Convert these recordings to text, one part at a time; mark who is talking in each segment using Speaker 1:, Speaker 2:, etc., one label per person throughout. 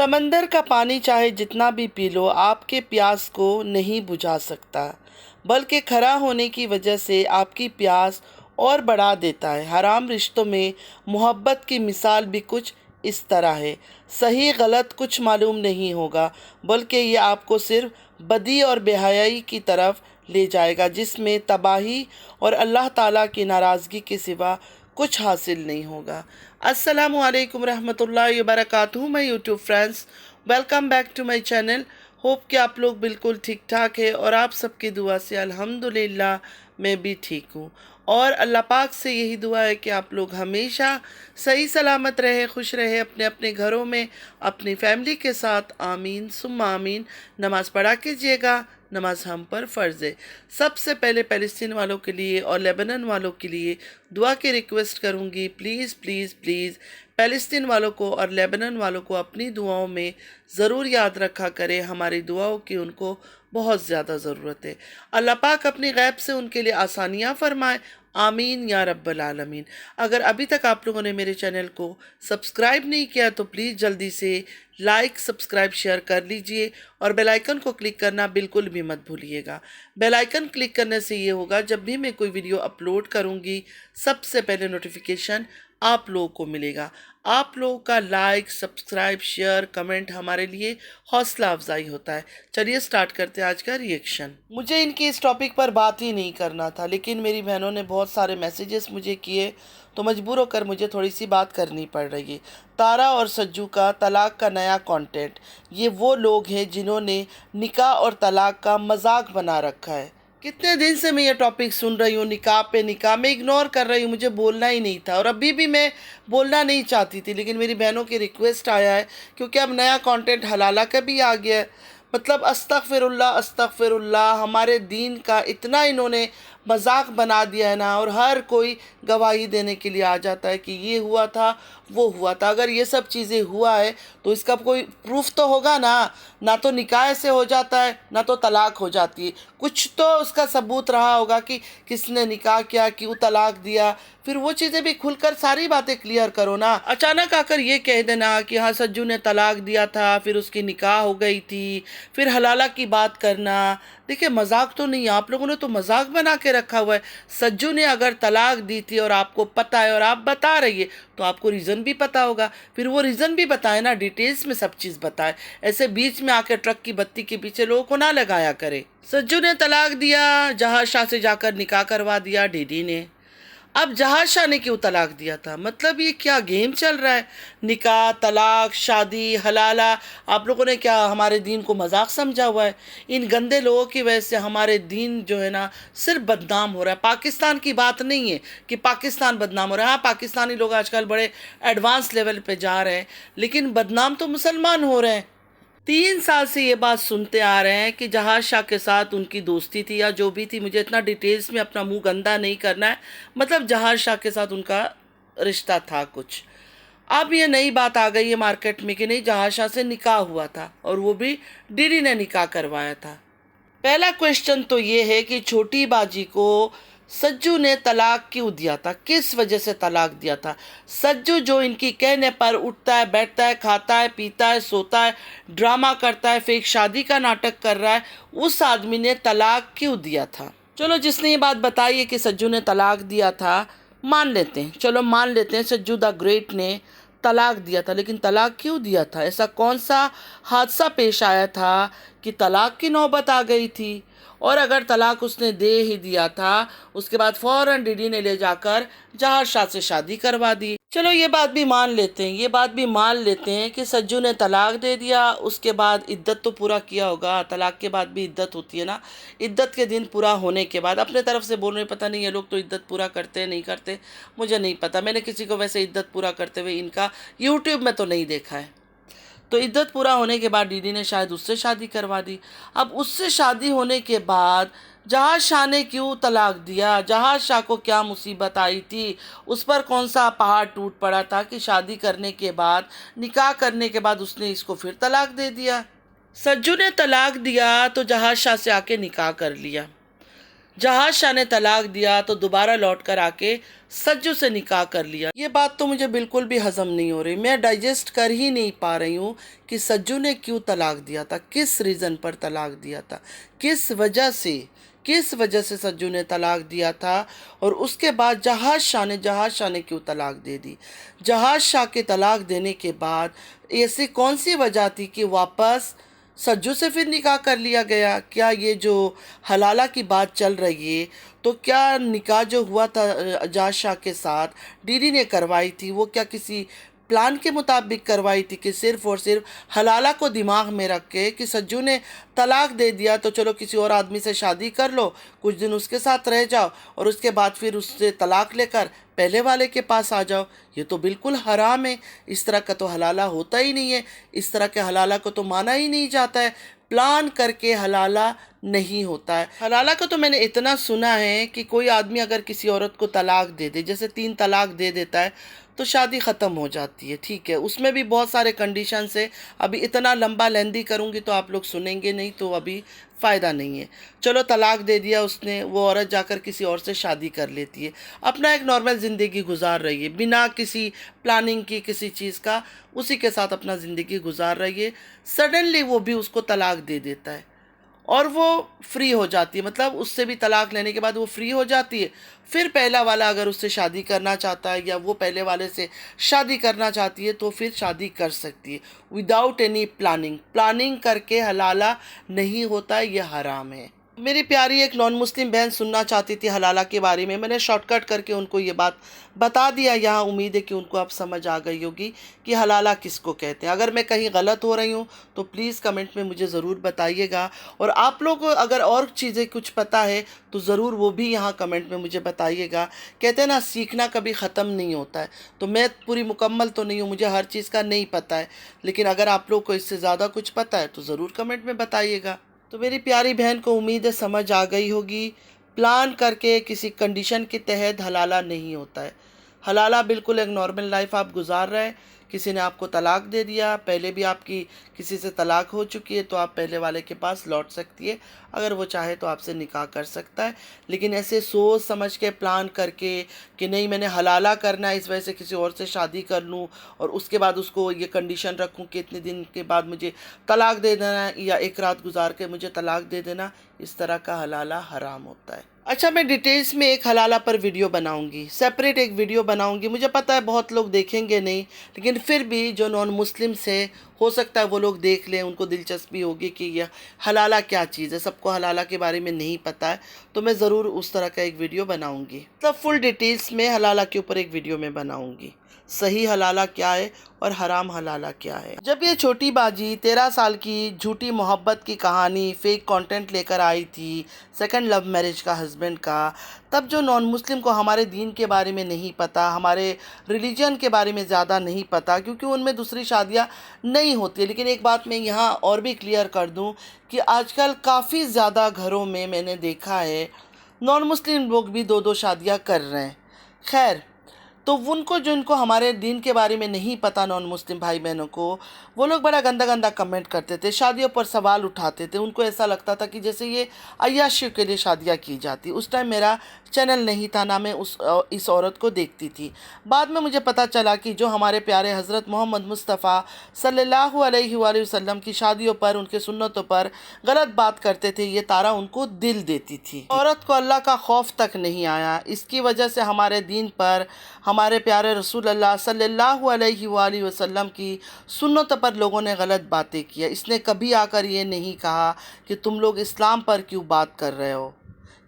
Speaker 1: سمندر کا پانی چاہے جتنا بھی پی لو آپ کے پیاس کو نہیں بجھا سکتا، بلکہ کھڑا ہونے کی وجہ سے آپ کی پیاس اور بڑھا دیتا ہے۔ حرام رشتوں میں محبت کی مثال بھی کچھ اس طرح ہے۔ صحیح غلط کچھ معلوم نہیں ہوگا، بلکہ یہ آپ کو صرف بدی اور بے حیائی کی طرف لے جائے گا، جس میں تباہی اور اللہ تعالیٰ کی ناراضگی کے سوا کچھ حاصل نہیں ہوگا۔ السلام علیکم رحمۃ اللہ وبرکاتہ میں YouTube friends, welcome back to my channel. Hope کہ آپ لوگ بالکل ٹھیک ٹھاک ہے اور آپ سب کی دعا سے الحمدللہ میں بھی ٹھیک ہوں، اور اللہ پاک سے یہی دعا ہے کہ آپ لوگ ہمیشہ صحیح سلامت رہے، خوش رہے اپنے اپنے گھروں میں اپنی فیملی کے ساتھ، آمین ثم آمین۔ نماز پڑھا کیجیے گا، نماز ہم پر فرض ہے۔ سب سے پہلے فلسطین والوں کے لیے اور لیبنان والوں کے لیے دعا کی ریکویسٹ کروں گی، پلیز پلیز پلیز فلسطین والوں کو اور لیبنان والوں کو اپنی دعاؤں میں ضرور یاد رکھا کرے۔ ہماری دعاؤں کی ان کو بہت زیادہ ضرورت ہے۔ اللہ پاک اپنی غیب سے ان کے لیے آسانیاں فرمائے، آمین یا رب العالمین۔ اگر ابھی تک آپ لوگوں نے میرے چینل کو سبسکرائب نہیں کیا تو پلیز جلدی سے لائک، سبسکرائب، شیئر کر لیجئے، اور بیل آئیکن کو کلک کرنا بالکل بھی مت بھولیے گا۔ بیل آئیکن کلک کرنے سے یہ ہوگا جب بھی میں کوئی ویڈیو اپلوڈ کروں گی سب سے پہلے نوٹیفیکیشن آپ لوگوں کو ملے گا۔ آپ لوگوں کا لائک، سبسکرائب، شیئر، کمنٹ ہمارے لیے حوصلہ افزائی ہوتا ہے۔ چلیے سٹارٹ کرتے ہیں آج کا ریئیکشن۔ مجھے ان کی اس ٹاپک پر بات ہی نہیں کرنا تھا، لیکن میری بہنوں نے بہت سارے میسیجز مجھے کیے تو مجبور ہو کر مجھے تھوڑی سی بات کرنی پڑ رہی ہے۔ تارا اور سجو کا طلاق کا نیا کانٹینٹ۔ یہ وہ لوگ ہیں جنہوں نے نکاح اور طلاق کا مذاق بنا رکھا ہے۔ کتنے دن سے میں یہ ٹاپک سن رہی ہوں، نکاح پہ نکاح، میں اگنور کر رہی ہوں، مجھے بولنا ہی نہیں تھا، اور ابھی بھی میں بولنا نہیں چاہتی تھی، لیکن میری بہنوں کی ریکویسٹ آیا ہے کیونکہ اب نیا کانٹینٹ حلالہ کا بھی آ گیا ہے۔ مطلب استغفر اللہ استغفر اللہ، ہمارے دین کا اتنا انہوں نے مذاق بنا دیا ہے نا، اور ہر کوئی گواہی دینے کے لیے آ جاتا ہے کہ یہ ہوا تھا، وہ ہوا تھا۔ اگر یہ سب چیزیں ہوا ہے تو اس کا کوئی پروف تو ہوگا نا، نہ تو نکاح سے ہو جاتا ہے نہ تو طلاق ہو جاتی ہے، کچھ تو اس کا ثبوت رہا ہوگا کہ کس نے نکاح کیا، کیوں طلاق دیا، پھر وہ چیزیں بھی کھل کر ساری باتیں کلیئر کرو نا۔ اچانک آ کر یہ کہہ دینا کہ ہاں سجو نے طلاق دیا تھا، پھر اس کی نکاح ہو گئی تھی، پھر حلالہ کی بات کرنا، دیکھیں مذاق تو نہیں، آپ لوگوں نے تو مذاق بنا کے رکھا ہوا ہے۔ سجو نے اگر طلاق دی تھی اور آپ کو پتہ ہے اور آپ بتا رہی ہے تو آپ کو ریزن بھی پتہ ہوگا، پھر وہ ریزن بھی بتائے نا، ڈیٹیلز میں سب چیز بتائے، ایسے بیچ میں آ کے ٹرک کی بتی کے پیچھے لوگوں کو نہ لگایا کرے۔ سجو نے طلاق دیا، جہاز شاہ سے جا کر نکاح کروا دیا ڈی ڈی نے۔ اب جہاز شاہ نے کیوں طلاق دیا تھا؟ مطلب یہ کیا گیم چل رہا ہے؟ نکاح، طلاق، شادی، حلالہ، آپ لوگوں نے کیا ہمارے دین کو مذاق سمجھا ہوا ہے؟ ان گندے لوگوں کی وجہ سے ہمارے دین جو ہے نا صرف بدنام ہو رہا ہے۔ پاکستان کی بات نہیں ہے کہ پاکستان بدنام ہو رہا ہے، ہاں پاکستانی لوگ آج کل بڑے ایڈوانس لیول پہ جا رہے ہیں، لیکن بدنام تو مسلمان ہو رہے ہیں۔ 3 سال سے یہ بات سنتے آ رہے ہیں کہ جہاز شاہ کے ساتھ ان کی دوستی تھی یا جو بھی تھی، مجھے اتنا ڈیٹیلز میں اپنا منہ گندا نہیں کرنا ہے، مطلب جہاز شاہ کے ساتھ ان کا رشتہ تھا کچھ۔ اب یہ نئی بات آ گئی ہے مارکیٹ میں کہ نہیں، جہاز شاہ سے نکاح ہوا تھا اور وہ بھی ڈی ڈی نے نکاح کروایا تھا۔ پہلا کویشچن تو یہ ہے کہ چھوٹی باجی کو سجو نے طلاق کیوں دیا تھا؟ کس وجہ سے طلاق دیا تھا؟ سجو جو ان کی کہنے پر اٹھتا ہے، بیٹھتا ہے، کھاتا ہے، پیتا ہے، سوتا ہے، ڈرامہ کرتا ہے، فیک شادی کا ناٹک کر رہا ہے، اس آدمی نے طلاق کیوں دیا تھا؟ چلو جس نے یہ بات بتائی ہے کہ سجو نے طلاق دیا تھا، مان لیتے ہیں، چلو مان لیتے ہیں سجو دا گریٹ نے طلاق دیا تھا، لیکن طلاق کیوں دیا تھا؟ ایسا کون سا حادثہ پیش آیا تھا کہ طلاق کی نوبت آ گئی تھی؟ اور اگر طلاق اس نے دے ہی دیا تھا، اس کے بعد فوراً ڈی ڈی نے لے جا کر جہاز شاہ سے شادی کروا دی۔ چلو یہ بات بھی مان لیتے ہیں، یہ بات بھی مان لیتے ہیں کہ سجو نے طلاق دے دیا، اس کے بعد عدت تو پورا کیا ہوگا، طلاق کے بعد بھی عدت ہوتی ہے نا، عدت کے دن پورا ہونے کے بعد اپنے طرف سے بول رہے ہیں، پتہ نہیں یہ لوگ تو عدت پورا کرتے ہیں نہیں کرتے، مجھے نہیں پتہ، میں نے کسی کو ویسے عدت پورا کرتے ہوئے ان کا یوٹیوب میں تو نہیں دیکھا ہے۔ تو عدت پورا ہونے کے بعد ڈی ڈی نے شاید اس سے شادی کروا دی۔ اب اس سے شادی ہونے کے بعد جہاز شاہ نے کیوں طلاق دیا؟ جہاز شاہ کو کیا مصیبت آئی تھی؟ اس پر کون سا پہاڑ ٹوٹ پڑا تھا کہ شادی کرنے کے بعد، نکاح کرنے کے بعد اس نے اس کو پھر طلاق دے دیا؟ سجو نے طلاق دیا تو جہاز شاہ سے آ کے نکاح کر لیا، جہاز شاہ نے طلاق دیا تو دوبارہ لوٹ کر آ کے سجو سے نکاح کر لیا۔ یہ بات تو مجھے بالکل بھی ہضم نہیں ہو رہی، میں ڈائجسٹ کر ہی نہیں پا رہی ہوں کہ سجو نے کیوں طلاق دیا تھا، کس ریزن پر طلاق دیا تھا، کس وجہ سے سجو نے طلاق دیا تھا، اور اس کے بعد جہاز شاہ نے کیوں طلاق دے دی۔ جہاز شاہ کے طلاق دینے کے بعد ایسی کون سی وجہ تھی کہ واپس سجو سے پھر نکاح کر لیا گیا؟ کیا یہ جو حلالہ کی بات چل رہی ہے، تو کیا نکاح جو ہوا تھا جہاز شاہ کے ساتھ ڈیڈی نے کروائی تھی، وہ کیا کسی پلان کے مطابق کروائی تھی کہ صرف اور صرف حلالہ کو دماغ میں رکھ کے کہ سجو نے طلاق دے دیا تو چلو کسی اور آدمی سے شادی کر لو، کچھ دن اس کے ساتھ رہ جاؤ اور اس کے بعد پھر اس سے طلاق لے کر پہلے والے کے پاس آ جاؤ؟ یہ تو بالکل حرام ہے، اس طرح کا تو حلالہ ہوتا ہی نہیں ہے، اس طرح کے حلالہ کو تو مانا ہی نہیں جاتا ہے، پلان کر کے حلالہ نہیں ہوتا ہے۔ حلالہ کو تو میں نے اتنا سنا ہے کہ کوئی آدمی اگر کسی عورت کو طلاق دے دے، جیسے 3 طلاق دے دیتا ہے تو شادی ختم ہو جاتی ہے، ٹھیک ہے، اس میں بھی بہت سارے کنڈیشنز ہیں، ابھی اتنا لمبا لیندی کروں گی تو آپ لوگ سنیں گے نہیں، تو ابھی فائدہ نہیں ہے۔ چلو طلاق دے دیا اس نے، وہ عورت جا کر کسی اور سے شادی کر لیتی ہے، اپنا ایک نارمل زندگی گزار رہی ہے بنا کسی پلاننگ کی، کسی چیز کا، اسی کے ساتھ اپنا زندگی گزار رہی ہے، سڈنلی وہ بھی اس کو طلاق دے دیتا ہے اور وہ فری ہو جاتی ہے، مطلب اس سے بھی طلاق لینے کے بعد وہ فری ہو جاتی ہے، پھر پہلا والا اگر اس سے شادی کرنا چاہتا ہے یا وہ پہلے والے سے شادی کرنا چاہتی ہے تو پھر شادی کر سکتی ہے وداؤٹ اینی پلاننگ کر کے حلالہ نہیں ہوتا ہے، یہ حرام ہے۔ میری پیاری ایک نان مسلم بہن سننا چاہتی تھی حلالہ کے بارے میں نے شارٹ کٹ کر کے ان کو یہ بات بتا دیا یہاں، امید ہے کہ ان کو اب سمجھ آ گئی ہوگی کہ حلالہ کس کو کہتے ہیں۔ اگر میں کہیں غلط ہو رہی ہوں تو پلیز کمنٹ میں مجھے ضرور بتائیے گا، اور آپ لوگ کو اگر اور چیزیں کچھ پتہ ہے تو ضرور وہ بھی یہاں کمنٹ میں مجھے بتائیے گا۔ کہتے ہیں نا سیکھنا کبھی ختم نہیں ہوتا ہے، تو میں پوری مکمل تو نہیں ہوں، مجھے ہر چیز کا نہیں پتہ ہے، لیکن اگر آپ لوگ کو اس سے زیادہ کچھ پتہ ہے تو ضرور کمنٹ میں بتائیے گا۔ تو میری پیاری بہن کو امید ہے سمجھ آ گئی ہوگی، پلان کر کے کسی کنڈیشن کے تحت حلالہ نہیں ہوتا ہے۔ حلالہ بالکل ایک نارمل لائف آپ گزار رہے ہیں، کسی نے آپ کو طلاق دے دیا، پہلے بھی آپ کی کسی سے طلاق ہو چکی ہے تو آپ پہلے والے کے پاس لوٹ سکتی ہے، اگر وہ چاہے تو آپ سے نکاح کر سکتا ہے، لیکن ایسے سوچ سمجھ کے پلان کر کے کہ نہیں میں نے حلالہ کرنا ہے اس وجہ سے کسی اور سے شادی کر لوں اور اس کے بعد اس کو یہ کنڈیشن رکھوں کہ اتنے دن کے بعد مجھے طلاق دے دینا یا ایک رات گزار کے مجھے طلاق دے دینا، اس طرح کا حلالہ حرام ہوتا ہے۔ اچھا، میں ڈیٹیلز میں ایک حلالہ پر ویڈیو بناؤں گی، سیپریٹ ایک ویڈیو بناؤں گی، مجھے پتہ ہے بہت لوگ دیکھیں گے نہیں، لیکن پھر بھی جو نان مسلم سے ہو سکتا ہے وہ لوگ دیکھ لیں، ان کو دلچسپی ہوگی کہ یہ حلالہ کیا چیز ہے، سب کو حلالہ کے بارے میں نہیں پتہ ہے، تو میں ضرور اس طرح کا ایک ویڈیو بناؤں گی، مطلب فل ڈیٹیلز میں حلالہ کے اوپر ایک ویڈیو میں بناؤں گی، صحیح حلالہ کیا ہے اور حرام حلالہ کیا ہے۔ جب یہ چھوٹی باجی 13 سال کی جھوٹی محبت کی کہانی فیک کانٹینٹ لے کر آئی تھی سیکنڈ لو میرج کا ہسبینڈ کا، تب جو نان مسلم کو ہمارے دین کے بارے میں نہیں پتہ، ہمارے ریلیجن کے بارے میں زیادہ نہیں پتہ، کیونکہ ان میں دوسری شادیاں نہیں ہوتی، لیکن ایک بات میں یہاں اور بھی کلیئر کر دوں کہ آج کل کافی زیادہ گھروں میں نے دیکھا ہے نان مسلم لوگ بھی 2 شادیاں کر رہے ہیں۔ خیر، تو جن کو ہمارے دین کے بارے میں نہیں پتہ، نان مسلم بھائی بہنوں کو، وہ لوگ بڑا گندا گندا کمنٹ کرتے تھے، شادیوں پر سوال اٹھاتے تھے، ان کو ایسا لگتا تھا کہ جیسے یہ عیاشیوں کے لیے شادیاں کی جاتی۔ اس ٹائم میرا چینل نہیں تھا، نہ میں اس عورت کو دیکھتی تھی، بعد میں مجھے پتہ چلا کہ جو ہمارے پیارے حضرت محمد مصطفیٰ صلی اللہ علیہ وآلہ وسلم کی شادیوں پر، ان کے سنتوں پر غلط بات کرتے تھے، یہ تارا ان کو دل دیتی تھی۔ عورت کو اللہ کا خوف تک نہیں آیا، اس کی وجہ سے ہمارے دین پر، ہمارے پیارے رسول اللہ صلی اللہ علیہ وآلہ وسلم کی سنتوں پر لوگوں نے غلط باتیں کیا۔ اس نے کبھی آ کر یہ نہیں کہا کہ تم لوگ اسلام پر کیوں بات کر رہے ہو،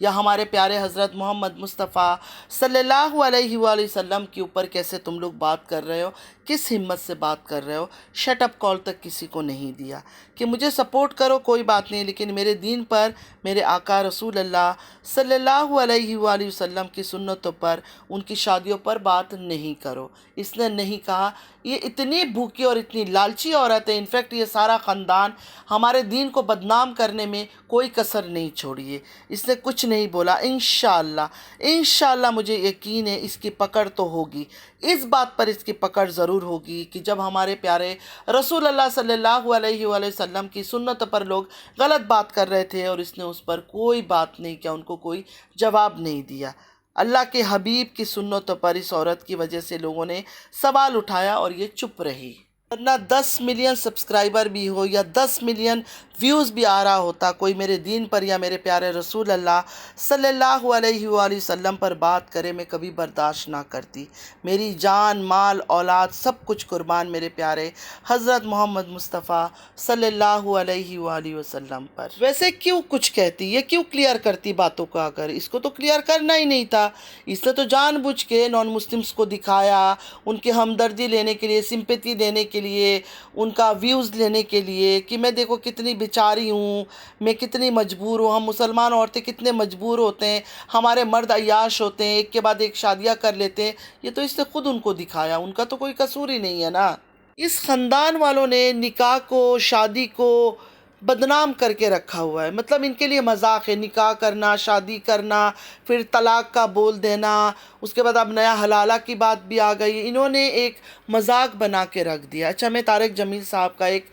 Speaker 1: یا ہمارے پیارے حضرت محمد مصطفیٰ صلی اللہ علیہ وآلہ وسلم کے اوپر کیسے تم لوگ بات کر رہے ہو، کس ہمت سے بات کر رہے ہو۔ شٹ اپ کال تک کسی کو نہیں دیا کہ مجھے سپورٹ کرو، کوئی بات نہیں، لیکن میرے دین پر، میرے آقا رسول اللہ صلی اللہ علیہ وآلہ وسلم کی سنتوں پر، ان کی شادیوں پر بات نہیں کرو۔ اس نے نہیں کہا۔ یہ اتنی بھوکی اور اتنی لالچی عورت ہے، انفیکٹ یہ سارا خاندان ہمارے دین کو بدنام کرنے میں کوئی کسر نہیں چھوڑی ہے، اس نے کچھ نہیں بولا۔ انشاءاللہ مجھے یقین ہے اس کی پکڑ تو ہوگی، اس بات پر اس کی پکڑ ضرور ہوگی کہ جب ہمارے پیارے رسول اللہ صلی اللہ علیہ وآلہ وسلم کی سنت پر لوگ غلط بات کر رہے تھے اور اس نے اس پر کوئی بات نہیں کیا، ان کو کوئی جواب نہیں دیا۔ اللہ کے حبیب کی سنتوں پر اس عورت کی وجہ سے لوگوں نے سوال اٹھایا اور یہ چپ رہی، ورنہ 10 ملین سبسکرائبر بھی ہو یا 10 ملین ویوز بھی آ رہا ہوتا، کوئی میرے دین پر یا میرے پیارے رسول اللہ صلی اللہ علیہ وآلہ وسلم پر بات کرے، میں کبھی برداشت نہ کرتی۔ میری جان، مال، اولاد سب کچھ قربان میرے پیارے حضرت محمد مصطفیٰ صلی اللہ علیہ وآلہ وسلم پر۔ ویسے کیوں کچھ کہتی، یہ کیوں کلیئر کرتی باتوں کو؟ آ کر اس کو تو کلیئر کرنا ہی نہیں تھا۔ اس نے تو جان بوجھ کے نان مسلمس کو دکھایا، ان کی ہمدردی لینے کے لیے، سمپیتی لینے کے لیے، ان کا ویوز لینے کے لیے کہ میں دیکھو کتنی بیچاری ہوں، میں کتنی مجبور ہوں۔ ہم مسلمان عورتیں کتنے مجبور ہوتے ہیں، ہمارے مرد عیاش ہوتے ہیں، ایک کے بعد ایک شادیاں کر لیتے ہیں۔ یہ تو اس نے خود ان کو دکھایا، ان کا تو کوئی قصور ہی نہیں ہے نا۔ اس خاندان والوں نے نکاح کو، شادی کو بدنام کر کے رکھا ہوا ہے، مطلب ان کے لیے مذاق ہے نکاح کرنا، شادی کرنا، پھر طلاق کا بول دینا، اس کے بعد اب نیا حلالہ کی بات بھی آ گئی، انہوں نے ایک مذاق بنا کے رکھ دیا۔ اچھا، میں طارق جمیل صاحب کا ایک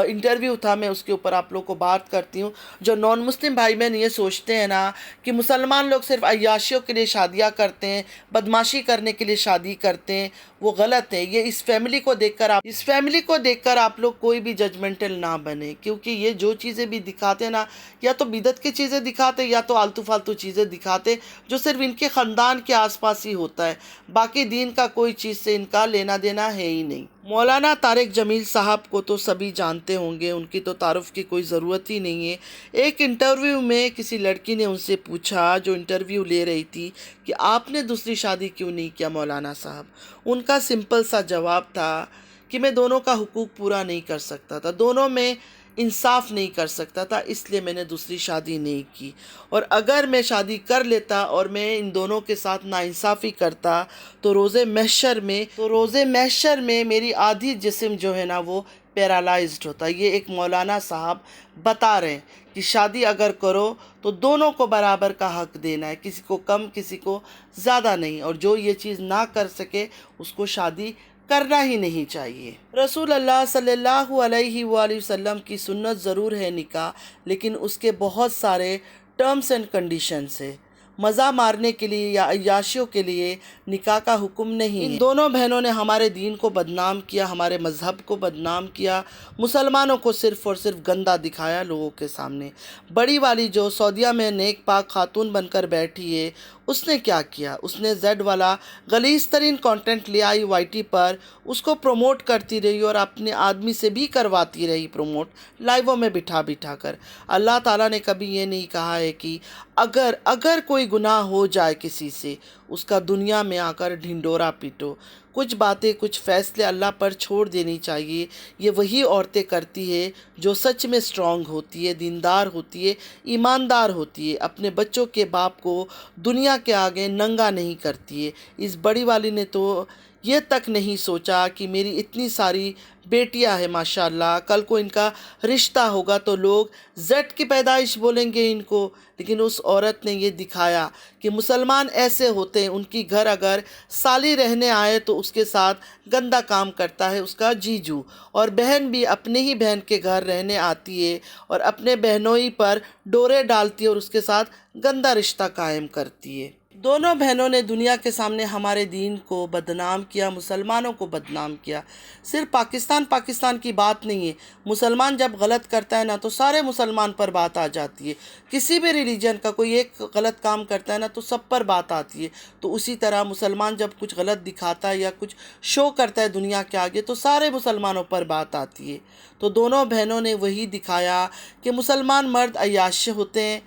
Speaker 1: انٹرویو تھا، میں اس کے اوپر آپ لوگ کو بات کرتی ہوں۔ جو نان مسلم بھائی بہن یہ سوچتے ہیں نا کہ مسلمان لوگ صرف عیاشیوں کے لیے شادیاں کرتے ہیں، بدماشی کرنے کے لیے شادی کرتے ہیں، وہ غلط ہے۔ یہ اس فیملی کو دیکھ کر آپ لوگ کوئی بھی ججمنٹل نہ بنے، کیونکہ یہ جو چیزیں بھی دکھاتے نا، یا تو بدعت کی چیزیں دکھاتے یا تو آلتو فالتو چیزیں دکھاتے جو صرف ان کے خاندان کے آس پاس ہی ہوتا ہے، باقی دین کا کوئی چیز سے ان کا لینا دینا ہے ہی نہیں۔ مولانا طارق جمیل صاحب کو تو سبھی جانتے ہوں گے، ان کی تو تعارف کی کوئی ضرورت ہی نہیں ہے۔ ایک انٹرویو میں کسی لڑکی نے ان سے پوچھا، جو انٹرویو لے رہی تھی، کہ آپ نے دوسری شادی کیوں نہیں کیا مولانا صاحب؟ ان کا سمپل سا جواب تھا کہ میں دونوں کا حقوق پورا نہیں کر سکتا تھا، دونوں میں انصاف نہیں کر سکتا تھا، اس لیے میں نے دوسری شادی نہیں کی، اور اگر میں شادی کر لیتا اور میں ان دونوں کے ساتھ ناانصافی کرتا تو روز محشر میں میری آدھی جسم جو ہے نا وہ پیرالائزڈ ہوتا۔ یہ ایک مولانا صاحب بتا رہے ہیں کہ شادی اگر کرو تو دونوں کو برابر کا حق دینا ہے، کسی کو کم کسی کو زیادہ نہیں، اور جو یہ چیز نہ کر سکے اس کو شادی کرنا ہی نہیں چاہیے۔ رسول اللہ صلی اللہ علیہ وآلہ وسلم کی سنت ضرور ہے نکاح، لیکن اس کے بہت سارے ٹرمز اینڈ کنڈیشنز ہے۔ مزہ مارنے کے لیے یا عیاشیوں کے لیے نکاح کا حکم نہیں ہے۔ ان دونوں بہنوں نے ہمارے دین کو بدنام کیا، ہمارے مذہب کو بدنام کیا، مسلمانوں کو صرف اور صرف گندا دکھایا لوگوں کے سامنے۔ بڑی والی جو سعودیہ میں نیک پاک خاتون بن کر بیٹھی ہے، اس نے کیا کیا؟ اس نے زیڈ والا غلیظ ترین کانٹینٹ لے آئی وائی ٹی پر، اس کو پروموٹ کرتی رہی اور اپنے آدمی سے بھی کرواتی رہی پروموٹ، لائیووں میں بٹھا کر۔ اللہ تعالیٰ نے کبھی یہ نہیں کہا ہے کہ اگر کوئی گناہ ہو جائے کسی سے، اس کا دنیا میں آ کر ڈھنڈورا پیٹو۔ کچھ باتیں، کچھ فیصلے اللہ پر چھوڑ دینی چاہیے۔ یہ وہی عورتیں کرتی ہے جو سچ میں اسٹرانگ ہوتی ہے، دیندار ہوتی ہے، ایماندار ہوتی ہے، اپنے بچوں کے باپ کو دنیا کے آگے ننگا نہیں کرتی ہے۔ اس بڑی والی نے تو یہ تک نہیں سوچا کہ میری اتنی ساری بیٹیاں ہیں ماشاءاللہ، کل کو ان کا رشتہ ہوگا تو لوگ زیڈ کی پیدائش بولیں گے ان کو۔ لیکن اس عورت نے یہ دکھایا کہ مسلمان ایسے ہوتے ہیں، ان کی گھر اگر سالی رہنے آئے تو اس کے ساتھ گندا کام کرتا ہے اس کا جیجو، اور بہن بھی اپنے ہی بہن کے گھر رہنے آتی ہے اور اپنے بہنوئی پر ڈورے ڈالتی ہے اور اس کے ساتھ گندا رشتہ قائم کرتی ہے۔ دونوں بہنوں نے دنیا کے سامنے ہمارے دین کو بدنام کیا، مسلمانوں کو بدنام کیا۔ صرف پاکستان کی بات نہیں ہے، مسلمان جب غلط کرتا ہے نا تو سارے مسلمان پر بات آ جاتی ہے۔ کسی بھی ریلیجن کا کوئی ایک غلط کام کرتا ہے نا تو سب پر بات آتی ہے۔ تو اسی طرح مسلمان جب کچھ غلط دکھاتا ہے یا کچھ شو کرتا ہے دنیا کے آگے تو سارے مسلمانوں پر بات آتی ہے۔ تو دونوں بہنوں نے وہی دکھایا کہ مسلمان مرد عیاش ہوتے ہیں،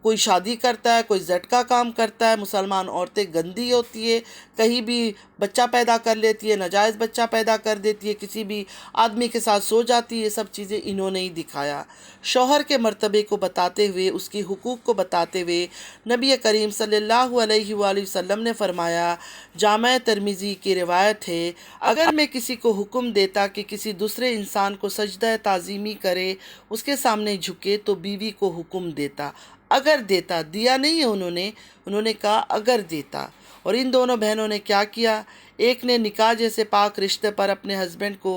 Speaker 1: کوئی شادی کرتا ہے، کوئی زیڈ کا کام کرتا ہے، مسلمان عورتیں گندی ہوتی ہے، کہیں بھی بچہ پیدا کر لیتی ہے، ناجائز بچہ پیدا کر دیتی ہے، کسی بھی آدمی کے ساتھ سو جاتی ہے۔ یہ سب چیزیں انہوں نے ہی دکھایا۔ شوہر کے مرتبے کو بتاتے ہوئے، اس کی حقوق کو بتاتے ہوئے نبی کریم صلی اللہ علیہ وآلہ وسلم نے فرمایا، جامع ترمذی کی روایت ہے، اگر میں کسی کو حکم دیتا کہ کسی دوسرے انسان کو سجدہ تعظیمی کرے، اس کے سامنے جھکے، تو بیوی کو حکم دیتا، اگر دیتا، دیا نہیں ہے انہوں نے کہا اگر دیتا۔ اور ان دونوں بہنوں نے کیا کیا؟ ایک نے نکاح جیسے پاک رشتے پر اپنے ہسبینڈ کو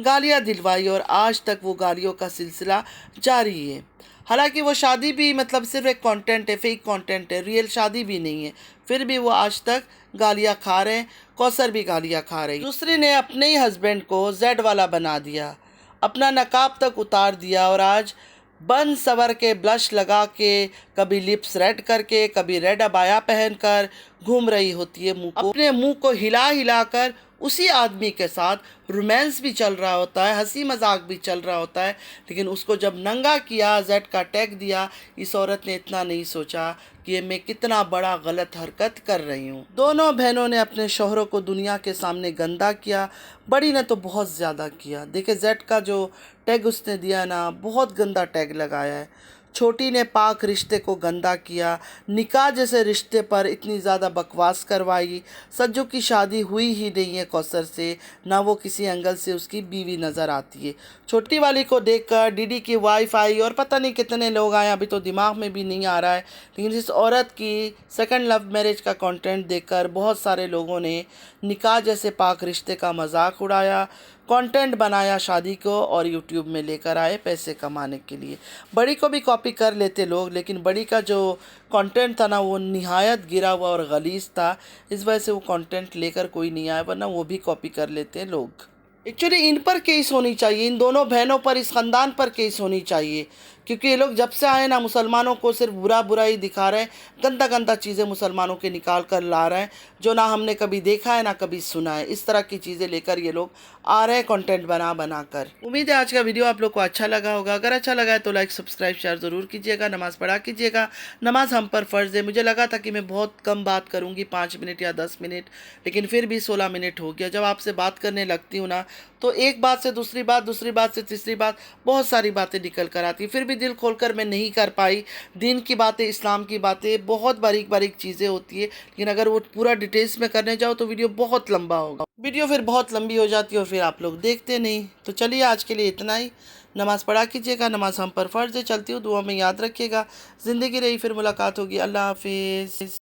Speaker 1: گالیاں دلوائی اور آج تک وہ گالیوں کا سلسلہ جاری ہے۔ حالانکہ وہ شادی بھی مطلب صرف ایک کانٹینٹ ہے، فیک کانٹینٹ ہے، ریئل شادی بھی نہیں ہے، پھر بھی وہ آج تک گالیاں کھا رہے ہیں۔ کوثر بھی گالیاں کھا رہی۔ دوسری نے اپنے ہی ہسبینڈ کو زیڈ والا بنا دیا، اپنا نقاب تک اتار دیا اور آج بن سور کے بلش لگا کے، کبھی لپس ریڈ کر کے، کبھی ریڈ عبایا پہن کر گھوم رہی ہوتی ہے، اپنے منہ کو ہلا ہلا کر۔ اسی آدمی کے ساتھ رومانس بھی چل رہا ہوتا ہے، ہنسی مذاق بھی چل رہا ہوتا ہے، لیکن اس کو جب ننگا کیا، زیڈ کا ٹیگ دیا، اس عورت نے اتنا نہیں سوچا کہ میں کتنا بڑا غلط حرکت کر رہی ہوں۔ دونوں بہنوں نے اپنے شوہروں کو دنیا کے سامنے گندا کیا، بڑی نے تو بہت زیادہ کیا۔ دیکھیں زیڈ کا جو ٹیگ اس نے دیا نا، بہت گندا ٹیگ لگایا ہے۔ چھوٹی نے پاک رشتے کو گندا کیا، نکاح جیسے رشتے پر اتنی زیادہ بکواس کروائی۔ سجو کی شادی ہوئی ہی نہیں ہے کوثر سے، نہ وہ کسی اینگل سے اس کی بیوی نظر آتی ہے۔ چھوٹی والی کو دیکھ کر ڈی ڈی کی وائی فائی اور پتہ نہیں کتنے لوگ آئے، ابھی تو دماغ میں بھی نہیں آ رہا ہے، لیکن اس عورت کی سیکنڈ لو میرج کا کانٹینٹ دیکھ کر بہت سارے لوگوں نے نکاح جیسے پاک رشتے کا مذاق اڑایا، کانٹینٹ بنایا شادی کو اور یوٹیوب میں لے کر آئے پیسے کمانے کے لیے۔ بڑی کو بھی کاپی کر لیتے لوگ، لیکن بڑی کا جو کانٹینٹ تھا نا وہ نہایت گرا ہوا اور غلیظ تھا، اس وجہ سے وہ کانٹینٹ لے کر کوئی نہیں آیا، ورنہ وہ بھی کاپی کر لیتے لوگ۔ ایکچولی ان پر کیس ہونی چاہیے، ان دونوں بہنوں پر، اس خاندان پر کیس ہونی چاہیے، کیونکہ یہ لوگ جب سے آئے نا مسلمانوں کو صرف برا ہی دکھا رہے ہیں، گندہ گندہ چیزیں مسلمانوں کے نکال کر لا رہے ہیں، جو نہ ہم نے کبھی دیکھا ہے نہ کبھی سنا ہے۔ اس طرح کی چیزیں لے کر یہ لوگ آ رہے ہیں کانٹینٹ بنا کر۔ امید ہے آج کا ویڈیو آپ لوگ کو اچھا لگا ہوگا، اگر اچھا لگا ہے تو لائک سبسکرائب شیئر ضرور کیجیے گا، نماز پڑھا کیجیے گا، نماز ہم پر فرض ہے۔ مجھے لگا تھا کہ میں بہت کم بات کروں گی، 5 منٹ یا 10 منٹ، لیکن پھر بھی 16 منٹ ہو گیا۔ جب آپ سے بات کرنے لگتی ہوں نا تو ایک بات سے دوسری بات، دوسری بات سے تیسری بات، بہت ساری باتیں نکل کر آتی، پھر بھی دل کھول کر میں نہیں کر پائی۔ دین کی باتیں، اسلام کی باتیں، بہت باریک چیزیں ہوتی ہے، لیکن اگر وہ پورا ڈیٹیلز میں کرنے جاؤ تو ویڈیو بہت لمبا ہوگا، ویڈیو پھر بہت لمبی ہو جاتی ہے اور پھر آپ لوگ دیکھتے نہیں۔ تو چلیے آج کے لیے اتنا ہی، نماز پڑھا کیجیے گا، نماز ہم پر فرض ہے، چلتی ہوں، دعا میں یاد رکھیے گا۔ زندگی رہی پھر ملاقات ہوگی، اللہ حافظ۔